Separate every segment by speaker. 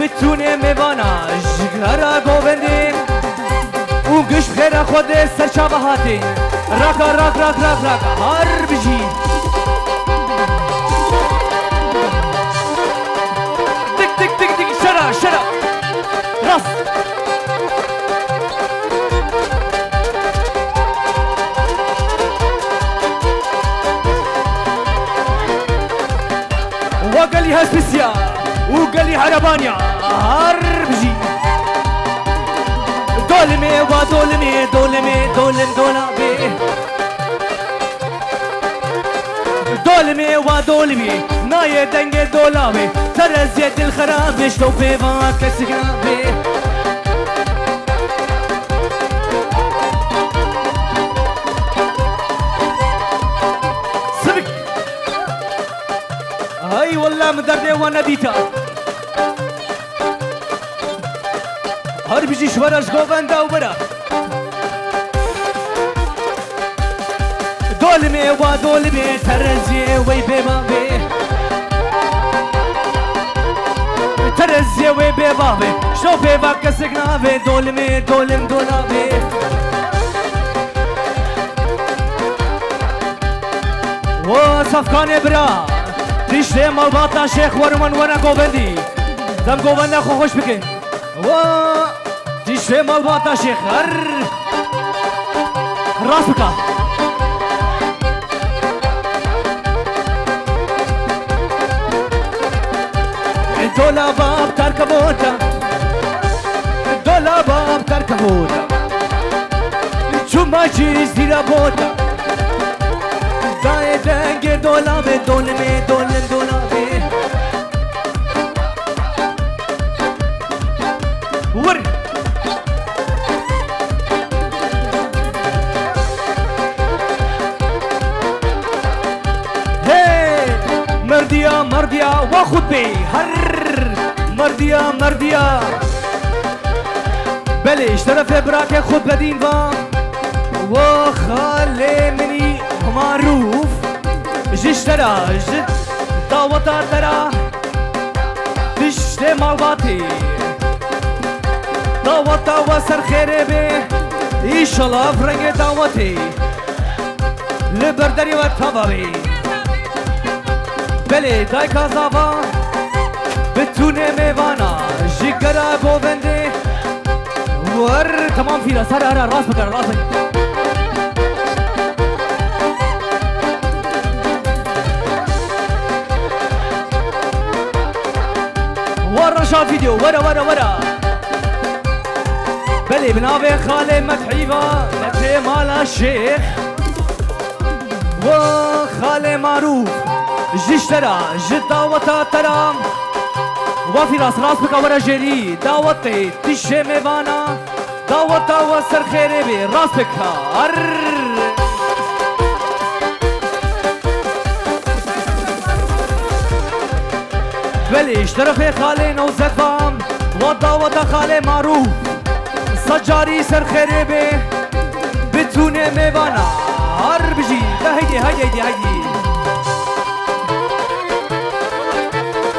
Speaker 1: بتونه میوانا جگرا گووندین و گش بخیر خود سرچاوه هاتین راکا راک راک راک راک هر بجی تک تک تک تک شرا شرا راست وقال لي هاسبيسيا وقال لي عربانيا هربجي دولمي ودولمي دولمي دولم دولابي دولمي ودولمي ناي دنگ دولابي ترزيت الخراب شلو في فاك سكنابي سبك هاي والله مدردي وانا ديتا هر بيجي شوارش گووندا و برا دولمي و دولمي ترزي وي ببابي ترزي وي ببابي شو بباك سكنابي دولمي دولم دولابي وصفكان برا ريشتي مالباطا شيخ ورمان وانا گووندي دم گووندا خو خوش بكن تيشي مالباطا شيخ هر راس بكا دولا باب تركبوتا دولا باب تركبوتا جمع جيز ديرا بوتا داي دنگ دولا بي دولمي دولم دولا بي ور مرديا مرديا واخد بي هر مرديا مرديا بلي اشترى في براك خد بدين با وخالي مني معروف جشترى جد دعوتا ترى تشتي مالباتي دعوتا وسر خيري بي ان شاء الله فرنگ دعوتي لبردري وطبابي بله دای کازاوا بتونه میوانا جگرا گوونده ور تمام فیرا سر هر راست بکر راست بکر ورا شا فيديو ورا ورا ورا بله بنابي خالي متحيفا متحي مال الشيخ وخالي معروف جشترا جد دعوتا ترام وفي راس بك ورا جري دعوتي تشي ميوانا دعوتا وسر خيري بي راس بك هر بلي اشترفي خالي نوزت فام ودعوتا خالي معروف سجاري سر خيري بي بتوني ميوانا هر بجي هيدي هيدي هيدي هيدي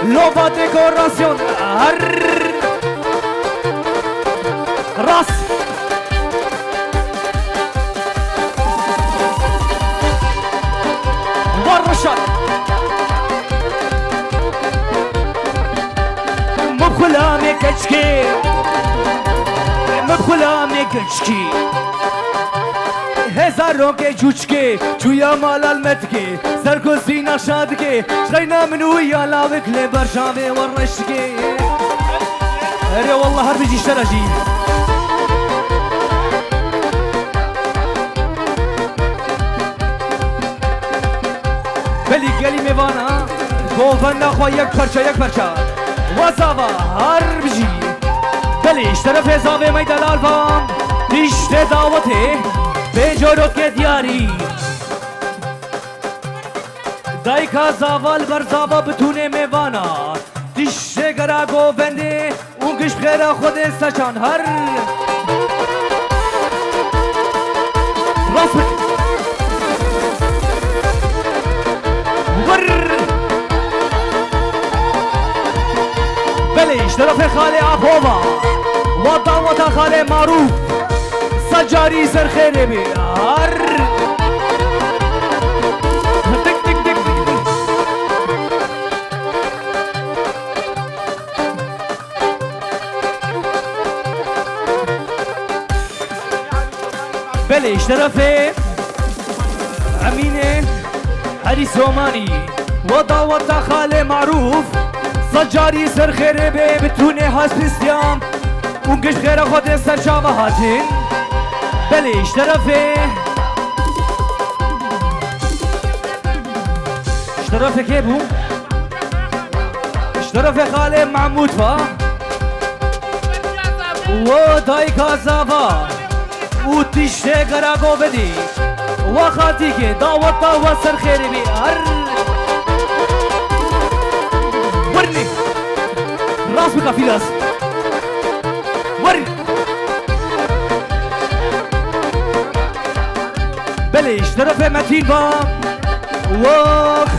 Speaker 1: لوبا ديكوراسيون هر راس ورشاد مبخلا ميكچكي مبخلا ميكچكي هزاروں کے جھوچ کے چویا مالال مت کے سر کو سینہ شاد کے شغينا من ويا لاوك لي برشامي ورشكي اري والله هر بيجي شرجي بلي قالي ميوانا گوفنا خو یک پرچا وزاوا هر بيجي بلي اشترف حسابي ميدان الفام تشت دعوته بجورو کے دیاری دای کا زاوال بر زاوا بتونه میوانا تشه گرا گوونده اون کش بخیر خود سچان هر راست ور بله اشتراف خاله ابوبا و دعوت خاله معروف سجاری سر خیره بیار بله اشتراف امینه علی سومانی و دعوت خاله معروف سجاری سر خیره به بتونه هسپیستیام اونگش خیره خود سر چاوه هاتین بله اشتراف که بو اشتراف خاله محمود فا و دای کازاوا و تیشه گراگو بدی و خاطی که دعوتا و سر خیره بیار ورنی راست بکا فیلاس ورنی بله اشتراف متین با و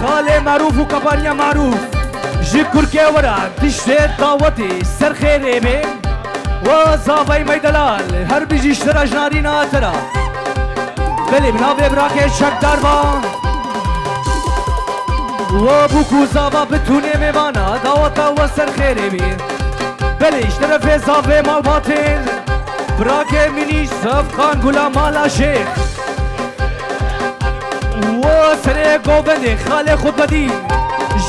Speaker 1: خاله معروف و کبانیا معروف جکر که ورا تشته دعوتی سر خیره بی و زاوی میدلال هر بیجی اشتراج ناری ناترا بله بنابه براکه شکدار با و بوکو زاوا بتونه میوانا دعوتا و سر خیره بی بله اشتراف زاوی مال باطن براکه منیش صفقان گلا مالا شیخ و سر گوبنده خاله خود بدی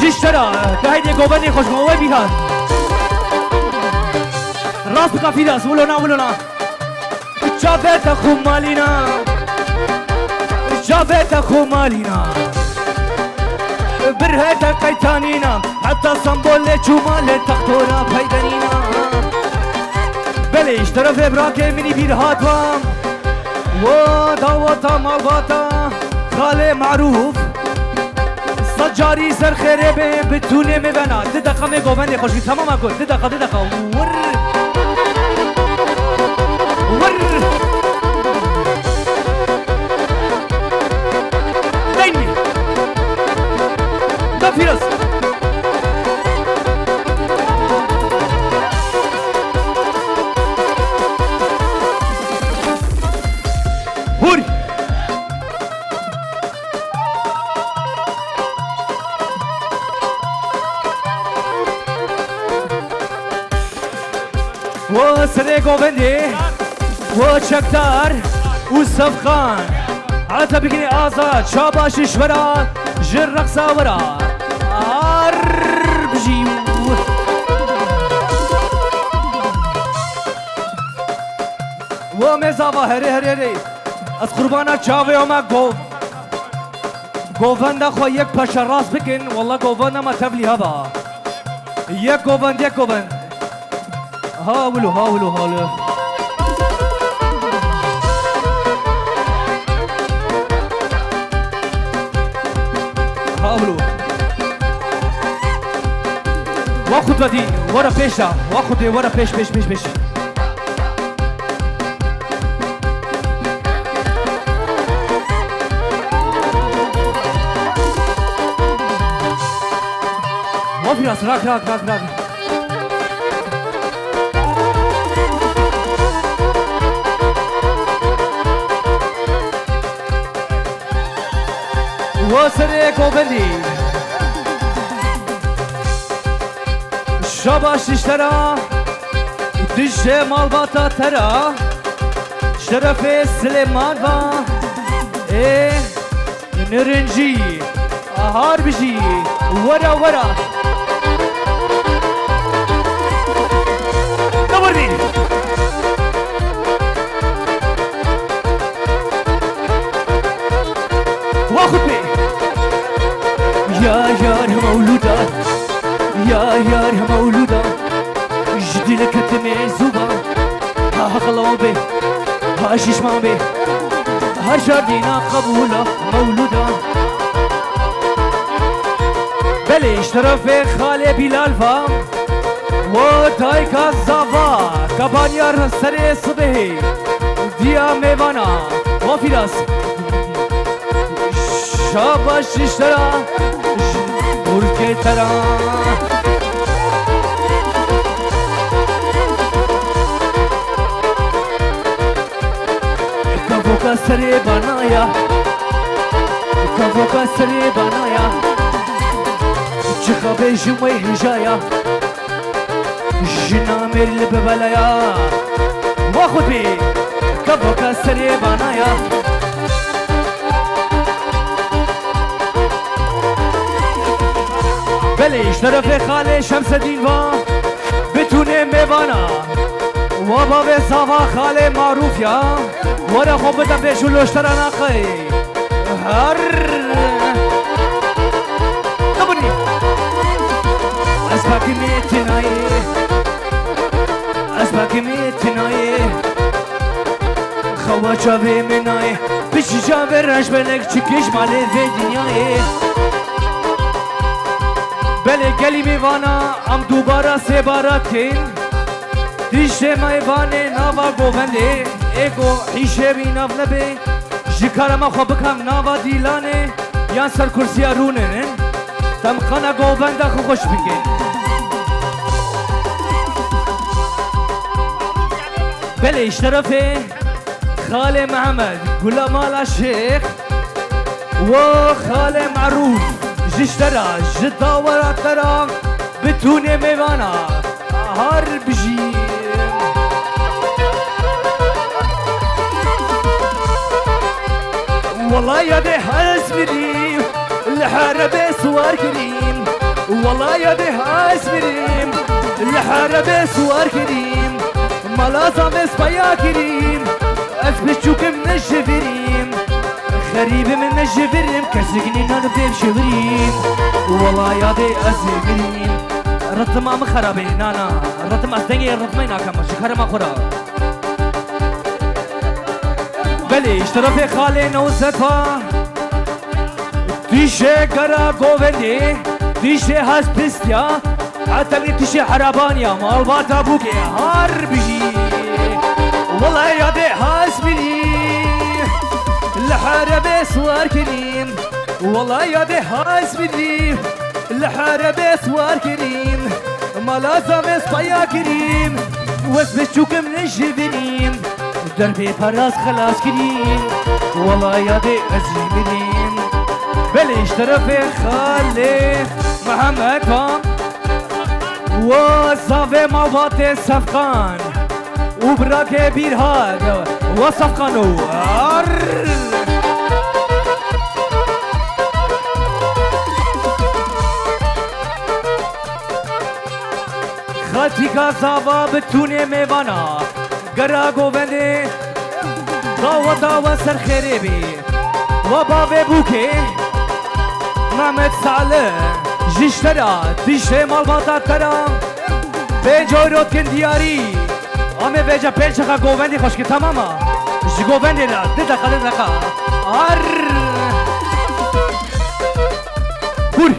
Speaker 1: جشترا دهیده گوبنده خوشموه بیهان راست بکا فیداس ولونا جابت خو مالينا برهت قيتانينا حتى صنبول جمال تختورا فايدانينا بلش طرف براكي مني بيرهات وام ودعوتا مالباتا خاله معروف سجاري سر خريبه بتونه مبنا دقه مگوبنده خوشی تمام اكو دقه ور ديني ده فيروس هوري وسري گوبندی و چکتار و صفخان عطا بگنی آزاد شاباشش ورا جر رقصا ورا بجیو و مزاوا هری از قربانا چاوی اوما گوونده خو یک پشا راست بکن والله گوونده ما تبلی هوا یک گووند هاولو واخد بدي ورا بيشا واخد ورا بيش ما في راس راك وسريك وبندي شباش اشترى دجه مالباتا ترى شرف سليمان با ايه نرنجي اهار بجي ورا دورني واخد بي يا يار مولودة يا مولودة جدي لك تمي زوبا ها خلوبي ها شيشمامي ها جاردينا قبولة مولودة بلش طرف خالي بلال فام ودايكا زافا كابانيار سري صبحي ديا ميوانا وفيراس شاباش اشترى بركي ترى سري بنايا كفوك سري بنايا جخبي جمي هجايا جنامر لببلايا واخد بي كفوك سري بنايا بليش طرف خالي شمس الدين و بتونه ميوانا وابا بصافا خالي معروف يا ورا خوبتا بيشو لوشترا ناقي هر طبني اسباكي ميتناي اسباكي ميتناي خوا شافي مناي بشي شافي رش بلك چكش مالي في دنياي بله گلی میوانا ام دوباره سه باراتین دیشه میوانه نوا گوونده ایگو حیشه بی نو نبه جکار ما خواب کم نوا دیلانه یا سر کرسی رونه نن تم خانه گوونده خو خوش بگین بله ایش طرفه خال محمد گلا مالا شیخ و خال معروف جشترا جدا ورا ترا بتونه میوانا هر بجی والله يا ده اسمريم الحرب سوار كريم والله يا ده اسمريم الحرب سوار كريم ملازم اسبايا كريم اسبشوك من الجبريم غريب من الجبريم كسجني نربي بشبريم والله يا دي أزيبريم رتم ما مخربي نانا رتم أستنجي رتمينا كم شكر ما خرا بلي اشترفي خالي نوسفا تيشي قرا قوفندي تيشي هاس بستيا حتى لي تيشي حرابانيا مالبات أبوكي هاربي والله يا دي هاس بريم الحرب سوار كريم والله يا دي هاس بدريم الحرب سوار كريم ما لازم اسبايا كريم واسبشوك من الجبريم دربي فراس خلاص كريم والله يا دي ازيمريم بليش طرفي خالي محمد فام وصافي مواتي صفقان وبراكي بيرهاد وصفقانو خالتي كازابا بتوني ميوانا قرا قوبندي داوة وسر خريبي وبابي بوكي محمد سعله جشترا تيشي مالباتا ترا بجوروت كن دياري امي بيجا بيلشخا قوبندي خوشكي تماما جي قوبندي لا ددا خالد لقا كوري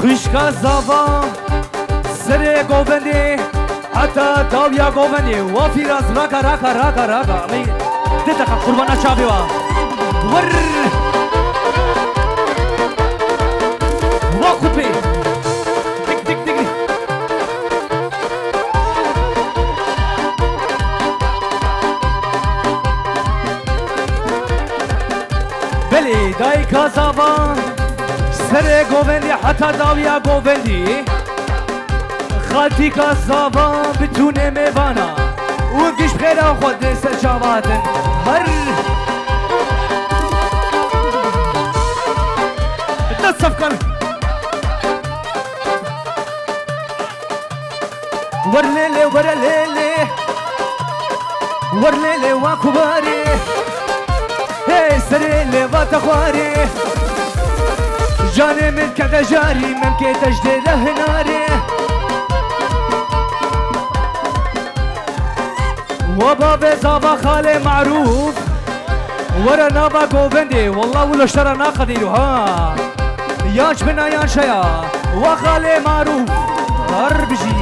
Speaker 1: خشكا زافا سري قوبندي حتى داويا قوبندي وفي راس راكا راكا راكا راكا مي دتك قربانا شابيوا ور واخد بي دك دك دك بلي دايكا زافا سري قوبندي حتى داويا قوبندي خالتي كازابا بتونه ميوانا وقش بخيرا خود سجاواتن هر تصفقن ورليلي ورليلي ورليلي واكباري هي سريلي واتخواري جاني من كذا جاري ممكن تجدي له ناري وبابي زابا خالي معروف ورا نابا قوبندي والله ولو اشترى ناقديرو ها ياش بنا يانشيا وخالي معروف هربجي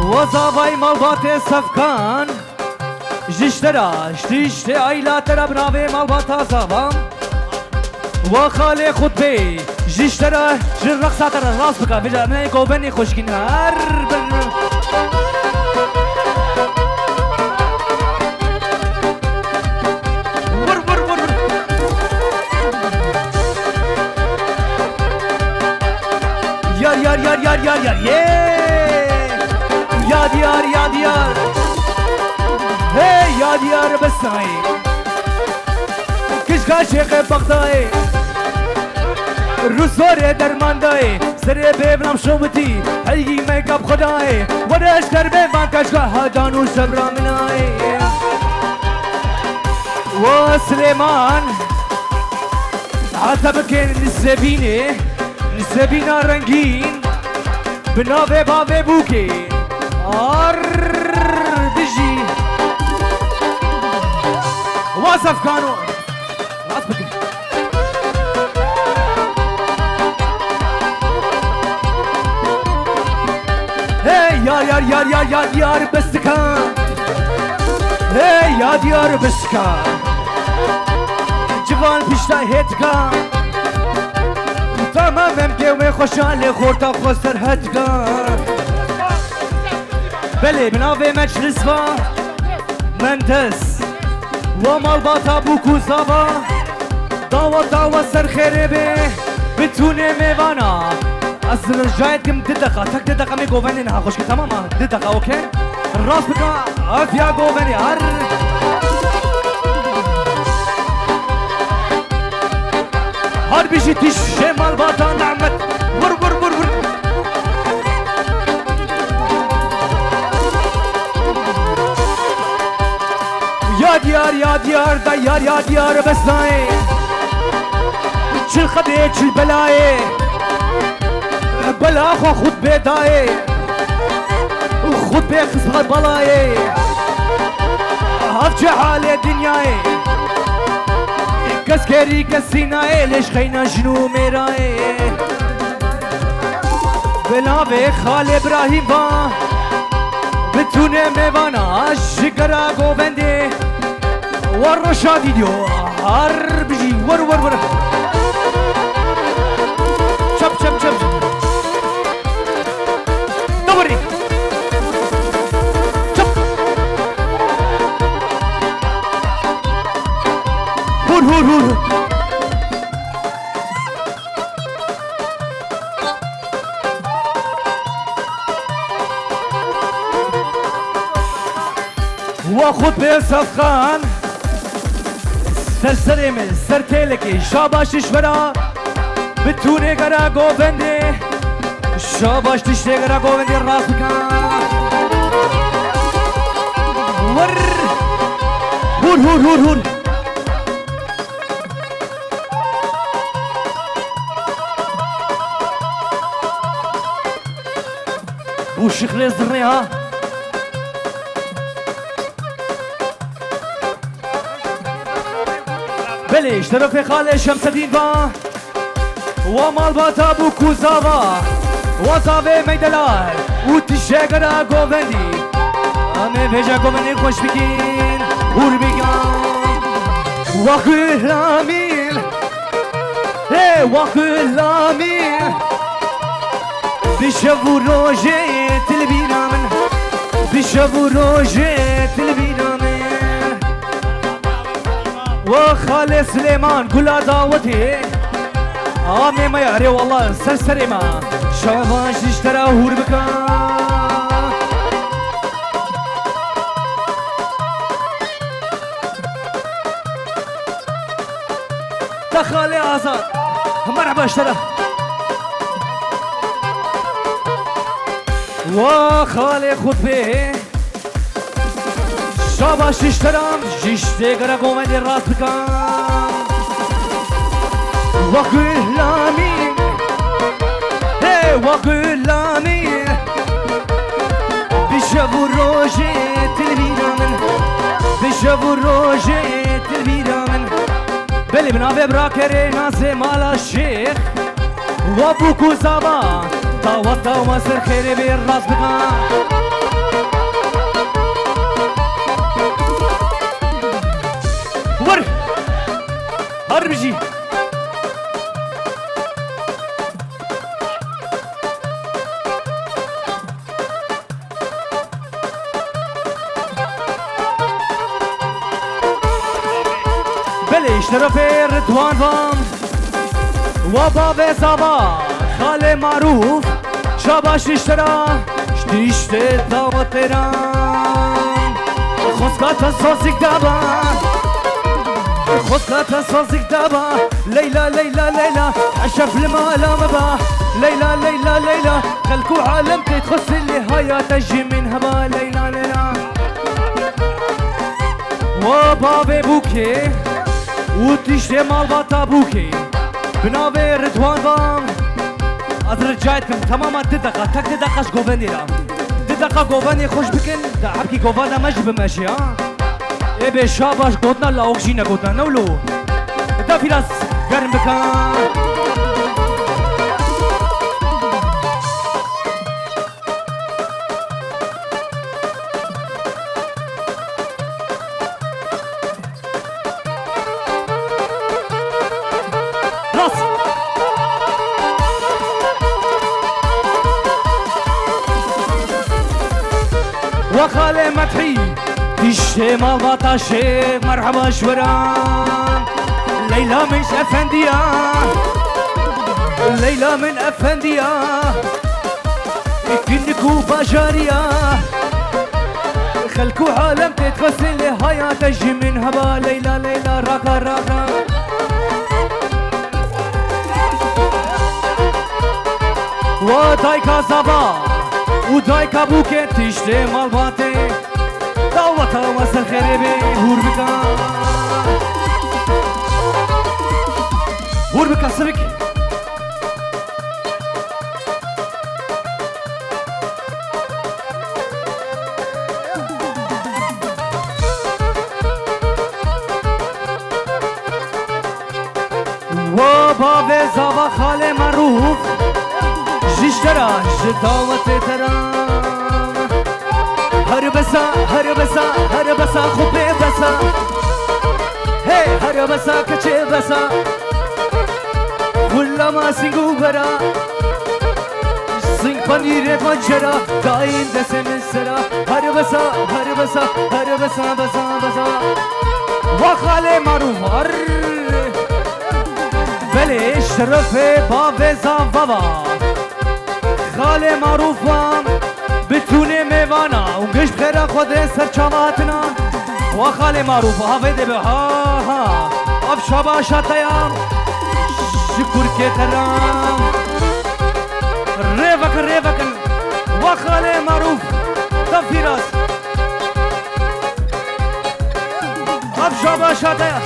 Speaker 1: وزاباي مالباتي صفكان جشترا شتیشتی ایلا ترا بناوی مالباتا زاوام و خاله خود بی جشترا جر رقصا ترا راست بکا بجا من گوبنی خوشکین هر بر yar yar yar yar yar yeah yad yar hey yad yar besai kishka shekhe baghdai rusore darmandai sere bebram shobti haygi makeup khudai wadash darbe bankashka hadanu sabra minai wa Suleiman عتبكين السبينه نسبينا رنگین بناوه باوه بوکی آر بجی واصف کانو راست بکن hey yar yar yar yar yar yar بستکان hey yar yar بستکان جوان پیشتا هتکان تمام ممكن خوشحال خورتا خوستر هتكان بلي بناوي مجلس فا مندس ومال باتا بوكو زابا داوا سر خربه بتونه ميوانا اصل جايتكم ددقة تك ددقة مي قوفاني نها خوشك تماما ددقة اوكي الراس بكا افيا قوفاني هر هر بيجي تيش شمال باطن نعمت ور ور ور ور يا ديار دا يا ديار بس ناي شل خديت شل بلاي بلا اخو خد بيداي وخد بيخس بلاي هفجي حالي دنياي كسكري كسيناي ليش خينا جنو ميراي بلاوي خال ابراهيم با بتونه ميوانا شكرا گوبندي ورشا فيديو هر بجي ور ور ور شب شب شب دوري شب هور هور هور واخد بصفخان سرسرم سرتلكي شاباش شورا بتونه غرا گوبندي شاباش تشته غرا گوبندي راس بكان ور هور هور هور هور وشيخ لزريها بله اشتراف خاله شمس الدین با و مالباتا بوکو زاوا و زاوه میدلار و تشگرا گووندی همه بجا گووندی خوش بگین هور بگم و خلامیر و خلامیر بشو روژه تلبینامن بشو روژه تلبینامن وخالي سليمان قولا داوتي آمي ما يعري والله سرسري ما شاباش اشترى هور بكا تخالي آزاد مرحبا اشترى وخالي خطبي شاباش اشترام جشته غرا گومدی راست بکن وقلامی وقلامی بشو روژه تلویرامن بشو روژه تلویرامن بلی بناوه براکره ناز مالا شیخ و بوکو زابا داوت داوت سر خیره بیر راست بکن بجي بلش طرفي رضوان فام وبابي صبا خالي معروف شباش اشترى اشتري دعوة تيران خسكات الصوصك دابا خسكات الصوصك دابا ليلى ليلى ليلى عشف المال مبا ليلى ليلى ليلى خلكو عالم تتخص اللي هيا تجي من هبا ليلى ليلى وبابي بوكي وتشتي مال باتا بوكي بنابي رضوان فام ازرجايتكم تماما ددقة تك ددقة شقوفاني را ددقة قوفاني خوش بكن دا حبكي قوفانا مش بماشي ها اي بي شاباش قوتنا لا اوكجينا قوتنا نولو دا في راس قرن بكان وخالي مدحي تشتي مال باطاشي مرحبا شوران ليلى مش افندية ليلى من افندية كنكو باجارية خلكو عالم تتغسل لهايا تجي من هبا ليلى ليلى راكا راكا ودايكا زبا ودايكا بوكي تشتي مال باتي دعوة وصل خريبي هور بكا هور بكا سبك وبابي زابا خالي معروف جشترا جداوة ترام هربسا هربسا هربسا خوبي بسا هي هربسا كچه بسا ولا ما سنگو برا سنگ پنیر مجرا داين دسم السرا هربسا هربسا هربسا بسا بسا وخالي معروف بلي شرفي بابي زنفابا خالي معروفة بتوني ميوانا ونقش بخير خودي سر چاماتنا وخالي معروفة هفيدي بها ها اف شابا شاتيام شكر كترام ريفك ريفك وخالي معروف دفي راس اف شابا شاتيام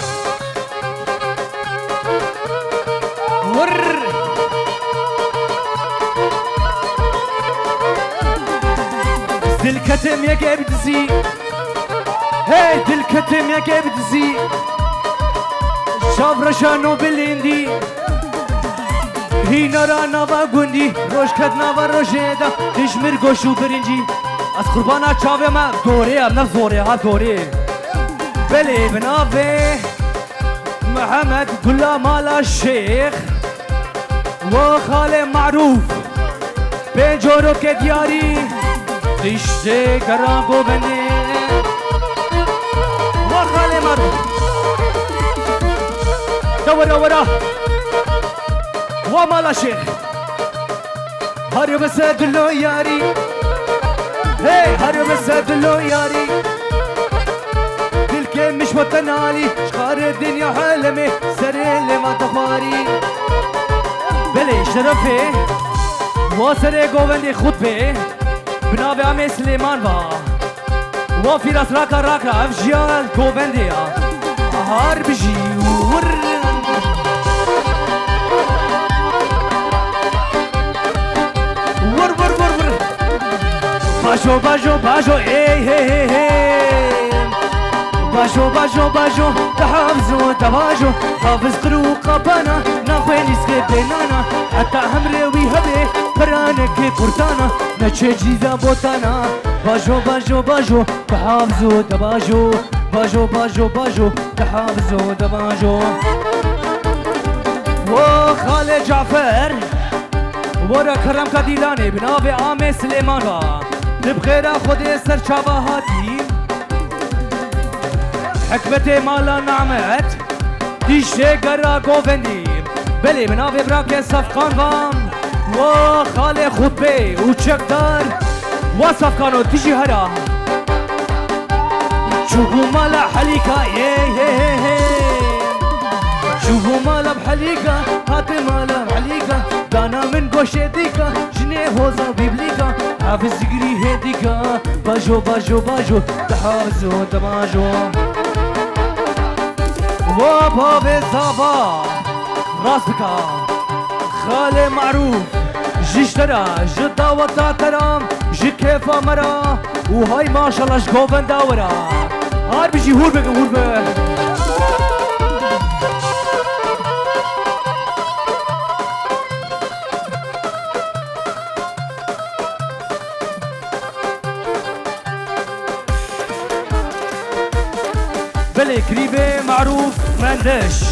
Speaker 1: ور دلكتم يا كبدزي هي دلكتم يا كبدزي شاف رشانو بالهندي هي نرا نوا گوندي روش كد نوا روشيدا دشمر گوشو برنجي از قربانا چاوه ما دوره ام نفزوره ها دوره بلي بنافه محمد قلا مالا الشيخ وخالي معروف بيجورو كدياري دشته گرانگو بنده وخالي معروف دورا ورا ومالا الشيخ هاريو بسدلو ياري هي هاريو بسدلو ياري دلكي مش وطنالي شخار الدنيا حلمي سري اللي ما تخاري بلي شرفي وسري قوبندي خطبي بنابي عمي سليمان با وفي راس راكا راكا افجيال قوبنديا هار بجي ور ور ور ور ور باجو باجو باجو اي هي هي باجو باجو باجو تحافظو تباجو حافظ قرو قبانا ناخوين يسكبينانا حتى همري ويهبي فرانك كورتانا نتشي جيزا بوتانا باجو باجو باجو تحافظو تباجو باجو باجو باجو تحافظو تباجو وخالد جعفر ورا كرم كديلاني بنابي عامي سليمان با بخيرا خودي سر شباهاتي حكمتي مالا نعمت ديشي قرا قوفندي بلي بنابي براكي صفقان بام وخالي خطبي وشكدار وصفقانو تيجي هرا شوفوا مالا حليكا شوفوا مالا بحليكا هات مالا بحليكا دانا من قوشي ديكا جنيه هوزا بيبليكا حافظ جري هديكا باجو باجو باجو تحافظو تماجو وبابي زابا راسبكا خالي معروف جيشترا جدا وطاترام جي كيفا مرا وهاي ما شاء الله شكوفن داورا هاي بيجي هوربك هوربك بلي كريبي معروف مندش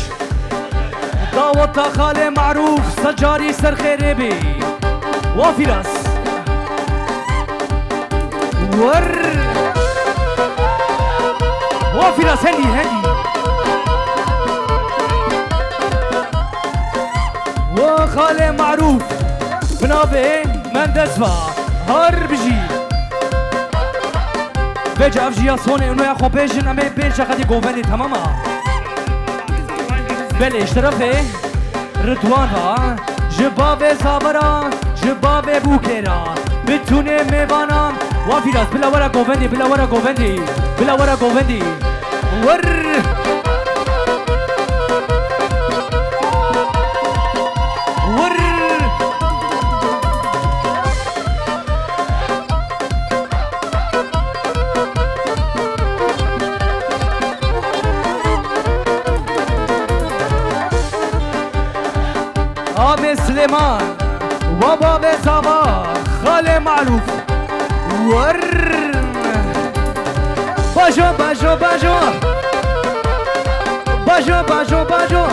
Speaker 1: داوطا خالي معروف سجاري سرخيربي وافراس وافراس هندي وخالي معروف بنابي مندسفا هربجي بيجا افجي صوني انو ياخو بيجن امي بيجا خدي قوفني تماما بلي اشترفي رضوان با جبابي صابرا جبابي بوكيرا بتوني ميوانا وافيراس بلا ورا قوفندي بلا ورا قوفندي بلا ورا قوفندي آمي سليمان وبابي صباح خالي معروف باجو باجو باجو باجو باجو باجو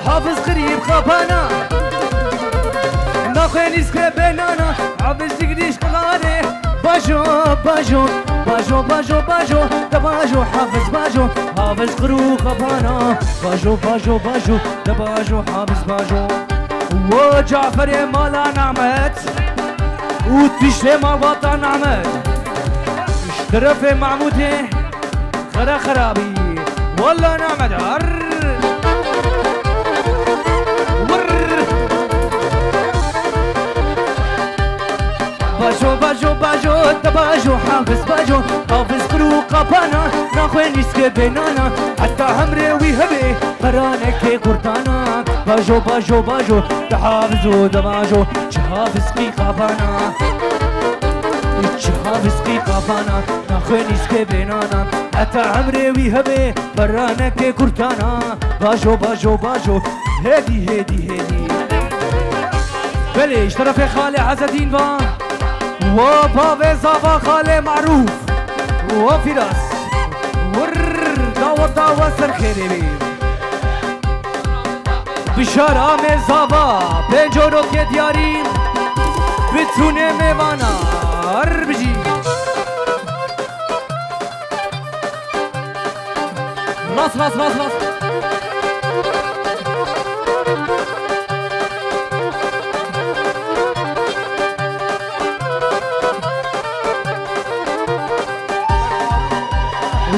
Speaker 1: حافظ قريب خبانا ناخوين اسكري بينانا حافظ تقديش قلاني باجو باجو باجو باجو باجو دباجو حافظ باجو حافظ قرو خبانا باجو باجو باجو دباجو حافظ باجو وجعفر مالا نعمت وتشتي ما وطن نعمت اشترف معمودي خرا خرابي والله نعمت باجو باجو باجو تباجو حافظ باجو حافظ قرو قبانا ناخوين يسكي بينانا حتى عمري ويهبي قرانك قرطانا باجو باجو باجو تحافظو دباجو حافظ قي قبانا حافظ قي قبانا ناخوين يسكي بينانا حتى عمري ويهبي قرانك قرطانا باجو باجو باجو هدي هدي هدي بلي اشترف خالي عز الدين با وبابي زابا خالي معروف وفراس داوطا وسرخيري بشار آمي زابا بنجورو كي دياري بتوني ميوانا بجي راس راس راس راس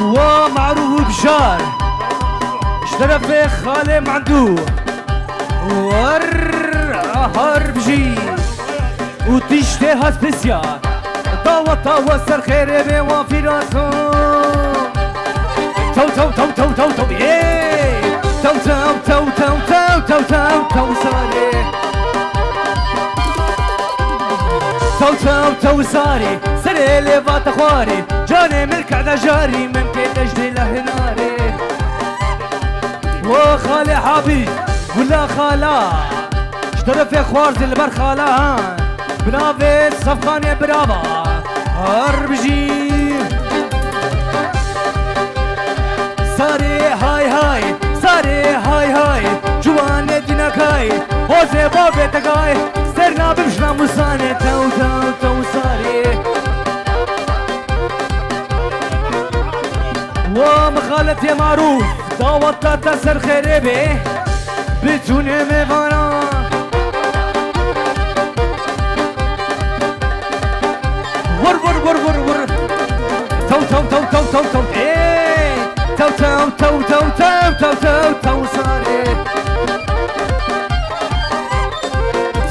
Speaker 1: ومعروف بشار اشترف خالي معندو هربجي وتشتهى سبيسيال طاوطا وسر خيري بي وفي راسو تو تو تو تو تو تو ايه تو تو تو تو تو تو تو تو ساري تو تو تو ساري سري لي فات اخواري جاني ملك على جاري ممكن تجدي لهناري وخالي حبيب ولا خالا اشترف يا خوارز البر خالا بنافي صفقاني برافا هربجي ساري هاي هاي ساري هاي هاي لكاي هوزي بابي تكاي سرنا بمشنا مصاني تو تو تو صاري ومخالط يا معروف دعوة تسر خريبي بتوني ميفانا ور ور ور ور ور تو تو تو تو تو تو ايه تو تو تو تو تو تو تو تو صاري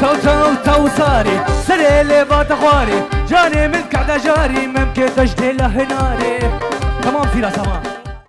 Speaker 1: تو تو تو صاري سري اللي بات خواري جاني من كعدة جاري ممكن تجدي له ناري تمام في تمام